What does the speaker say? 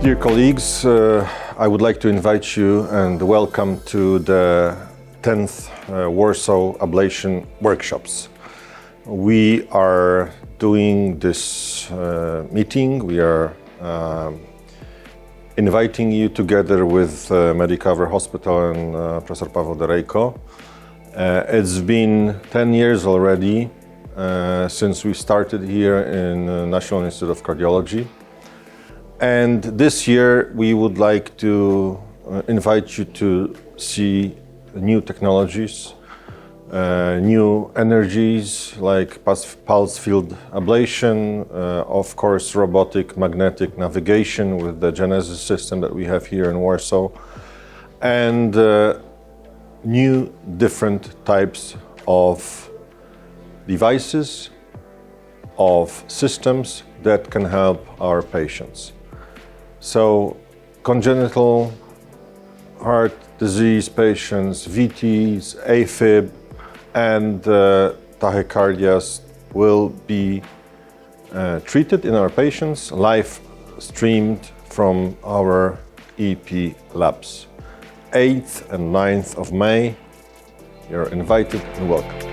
Dear colleagues, I would like to invite you and welcome to the 10th Warsaw Ablation Workshops. We are doing this meeting. We are inviting you together with Medicover Hospital and Professor Paweł Derejko. It's been 10 years already since we started here in National Institute of Cardiology. And this year we would like to invite you to see new technologies, new energies like pulse field ablation, of course robotic magnetic navigation with the Genesis system that we have here in Warsaw, and new different types of devices, of systems that can help our patients. So congenital heart disease patients, VTs, AFib, and tachycardias will be treated in our patients, live streamed from our EP labs. 8th and 9th of May, you're invited and welcome.